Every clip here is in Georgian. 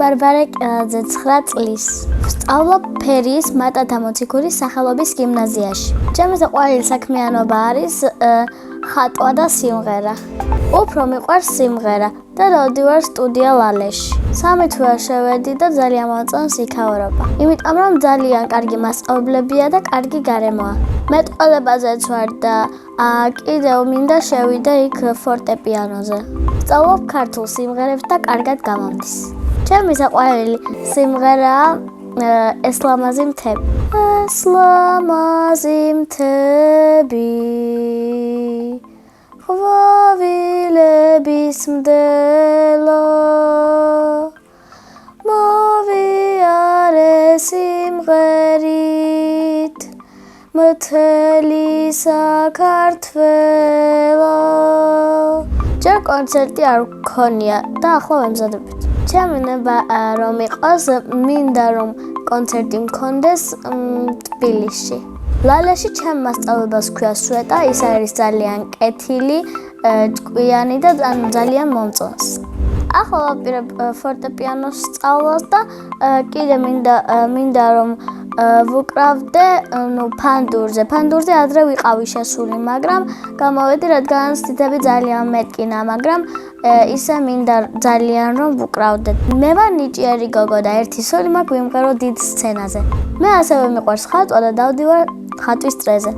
ბარბარე 9 წლის. ვსწავლობ ფერიის მატათა მოციქულის სახელობის გიმნაზიაში. ჩემი საყვარელი საქმიანობა არის ხატვა და სიმღერა. უფრო მიყვარს სიმღერა და დავდივარ სტუდია ლალეში. 3 თვეა შევედი და ძალიან მომწონს იქაურობა. იმიტომ რომ ძალიან კარგი მასწავლებელია და კარგი გარემოა. მეტყოლებაზეც ვარ და კიდევ მინდა შევიდე იქ ფორტეპიანოზე. ვსწავლობ ქართულ სიმღერებს და კარგად გამომდის. ჩემი საყვარელი სიმღერაა ესლამაზი მთები. ესლამაზი მთები ყვავილების მდელო მოვიარე სიმღერით მთელი საქართველო. ჯერ კონცერტი არ გქონია და ახლა ვემზადებოდი. ჩემი ნება რომ იყოს, მინდა რომ კონცერტი მქონდეს თბილისში. ლალეში ჩემ მასწავლებელს ქვია სვეტა, ის არის ძალიან კეთილი, ჭკვიანი და ძალიან მომწონს. ახლა ვაპირებ ფორტეპიანოს სწავლას და კიდე მინდა რომ ვუკრავდე ფანდურზე. ფანდურზე ადრე ვიყავი შესული, მაგრამ გამოვედი, რადგან სტითები ძალიან მეტკინა, მაგრამ ისე მინდა ძალიან რომ ვუკრავდე. მე ვარ ნიჭიერი გოგო და ერთი სული მაქვს ვიმღერო დიდ სცენაზე. მე ასევე მიყვარს ხატვა და დავდივარ ხატვის წრეზე.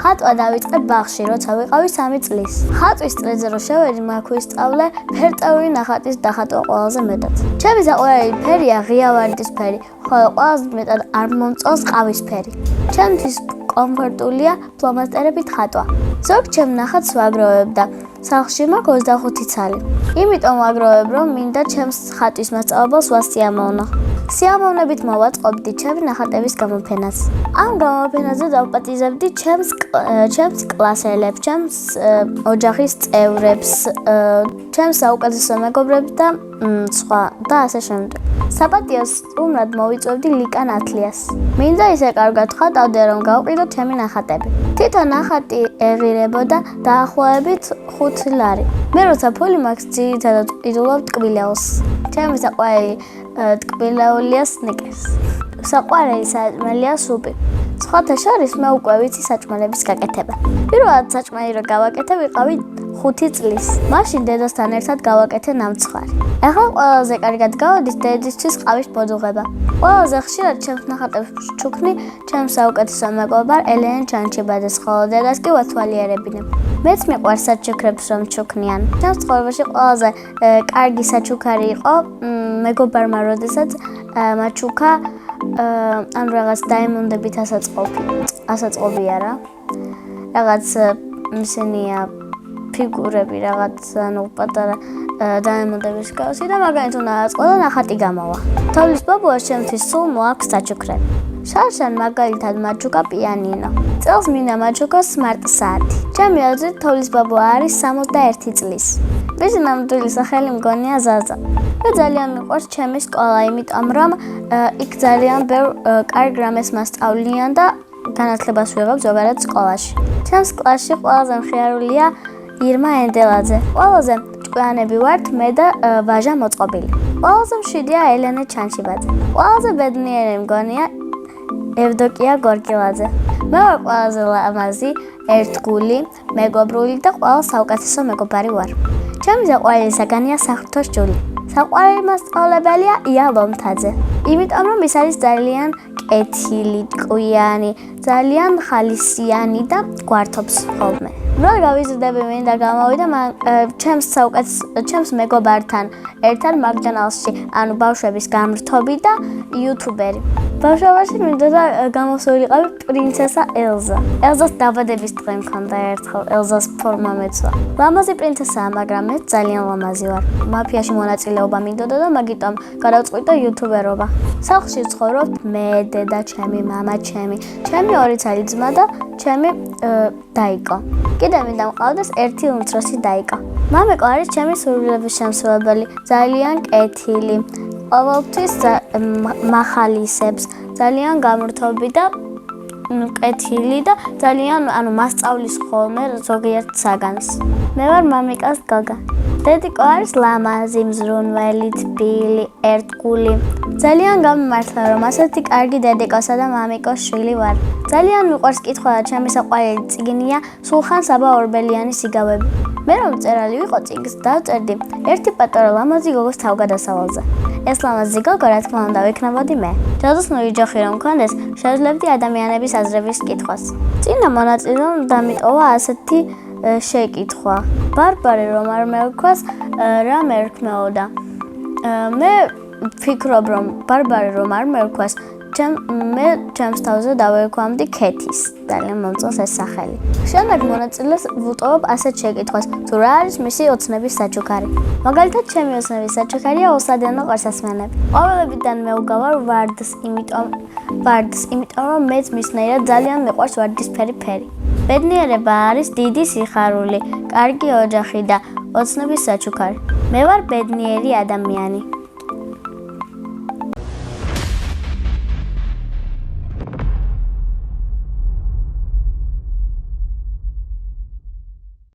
ხატვა დავიწყე ბაღში, როცა ვიყავი 3 წლის. ხატვის წრეზე რო შევედი, მაქვს ვისწავლე ფერწერული ნახატის დახატვა ყველაზე მეტად. ჩემი საყვარელი ფერია ღია ვარდისფერი, ხოლო ყველაზე მეტად არ მომწონს ყავისფერი. ჩემთვის კომფორტულია ფლომასტერებით ხატვა. ზოგ ჩემ ნახატს ვაგროვებ და სახლში მაქვს 25 ცალი. იმიტომ ვაგროვებ, რომ მინდა ჩემს ხატვის მასწავლებელს ვასიამოვნო. სიამოვნებით მოვაწყობდი ჩემი ნახატების გამოფენას. ამ გამოფენაზე დავპატიზებდი ჩემს კლასელებს, ჩემს ოჯახის წევრებს, ჩემს საუკეთესო მეგობრებს და სხვა და ასე შემდეგ. საპატიოს სტუმრად მოვიწვევდი ლიკა ნათლიას. მინდა ისე კარგად ხატავდე, რომ გავყიდო ჩემი ნახატები. თვითონ ნახატი ეღირებოდა დაახლოებით 5 ლარი. მე როცა ფული მაქვს, ძირითადად ვყიდულობ ტკბილეულს. ჩემი საყვარელი ტკბილეულია სნიკერს. საყვარელი საჭმელია სუპი. სხვათა შორის მე უკვე ვიცი საჭმელების გაკეთება. პირველად საჭმელი რო გავაკეთე, ვიყავი 5 წლის. მაშინ დედასთან ერთად გავაკეთე ნამცხვარი. ახლა ყველაზე კარგად გავადის დედისთვის ყავის პოდუღება. ყველაზე ხშირად ჩემს ნახატებს ჩუქნი ჩემს საუკეთესო მეგობარ ელენე ჩანჩიბაძეს, ხოლო დედას კი ვათვალიერებინებ. მეც მიყვარს საჩუქრებს რომ ჩუქნიან. ჩემს ცხოვრებაში ყველაზე კარგი საჩუქარი იყო მეგობარმა, როდესაც მაჩუქა რაღაც დაიმონდებით ასაწყობია რა. რაღაც ისინია ფიგურები, რაღაც პატარა დაიმონდების გავსი და მაგალითად უნდა აწყო და ნახატი გამოვა. თოვლის ბაბუას ჩემთვის სულ მოაქვს საჩუქრები. შარშან მაგალითად მაჩუკა პიანინო. წელს მინდა მაჩუკოს სმარტ საათი. ჩემი აზრით თოვლის ბაბუა არის 61 წლის. მისი ნამდვილი სახელი მგონია ზაზა. მე ძალიან მიყვარს ჩემი სკოლა, იმიტომ რომ იქ ძალიან ბევრ კარგ რამეს მასწავლიან და განათლებას ვიღებ ზოგადად სკოლაში. ჩემს კლასში ყველაზე მხიარულია ირმა ენდელაძე. ყველაზე ჭკვიანები ვართ მე და ვაჟა მოწყობილი. ყველაზე მშვიდია ელენე ჩანჩიბაძე. ყველაზე ბედნიერი მგონია ევდოკია გორგილაძე. მე ვარ ყველაზე ლამაზი, ერთგული, მეგობრული და ყველა საუკეთესო მეგობარი ვარ. ჩემი საყვარელი საგანია საღვთო ჯული. საყვარელი მასწავლებელია ია ლომთაძე. იმიტომ რომ ის არის ძალიან კეთილი, ტყვიანი, ძალიან ხალისიანი და გვართობს ხოლმე. რო გავიზრდები მინდა გამოვიდა ჩემს მეგობართან ერთად მაგდონალდსში, ანუ ბავშვების გამრთობი და იუთუბერი. ბავშვობაში მინდა და გამოსულიყავი პრინცესა ელზა. ელზას დაბადების დღე მქონდა ერთხელ, ელზას ფორმა მეცვა. ლამაზი პრინცესაა, მაგრამ მე ძალიან ლამაზი ვარ. მაფიაში მონაწილეობა მინდოდა და მაგიტომ გადავწყვიტე იუთუბერობა. სახლში ვცხოვრობთ მე, დედა, ჩემი მამა, ჩემი 2 ცალი ძმა და ჩემი დაიკო. კიდე მინდა მყავდეს ერთი უმცროსი დაიკო. მამიკო არის ჩემი სურვილების შემსრულებელი, ძალიან კეთილი. ყოველთვის მახალისებს, ძალიან გამრთობი და კეთილი და ძალიან მასწავლის ხოლმე ზოგიერთ საგანს. მე ვარ მამიკას გოგა. დედიკო არის ლამაზი, მზრუნველი, თბილი, ერთგული. ძალიან გამიმართლა, რომ ასეთი კარგი დედიკოსა და მამიკოს შვილი ვარ. ძალიან მიყვარს კითხვა და ჩემი საყვარელი წიგნია სულხან საბა ორბელიანის სიგავები. მე რომ მწერალი ვიყო წიგნს დავწერდი ერთი პატარა ლამაზი გოგოს თავგადასავალზე. ეს ლამაზი გოგო რა თქმა უნდა ვიქნებოდი მე. ჯადოსნური ჯოხი რომ მქონდეს, შევძლებდი ადამიანების აზრების კითხვას. წინა მონაწილემ დამიტოვა ასეთი შეკითხვა. ბარბარე რომ არ მერქვას, რა მერქმეოდა? მე ვფიქრობ, რომ ბარბარე რომ არ მერქვას, მე ჩემს თავზე დავერქვამდი ქეთის. ძალიან მომწონს ეს სახელი. შემდეგ მონაწილეს ვუტყობ ასეთ შეკითხვას, თუ რა არის მისი ოცნების საჩუქარი. მაგალითად, ჩემი ოცნების საჩუქარია ოსადენო ყარსასმენები. ყოველებიდან მე ვგავარ ვარდს, იმიტომ რომ მეც მისნაირად ძალიან მიყვარს ვარდისფერი ფერი. ბედნიერება არის დიდი სიხარული, კარგი ოჯახი და ოცნების საჩუქარი. მე ვარ ბედნიერი ადამიანი.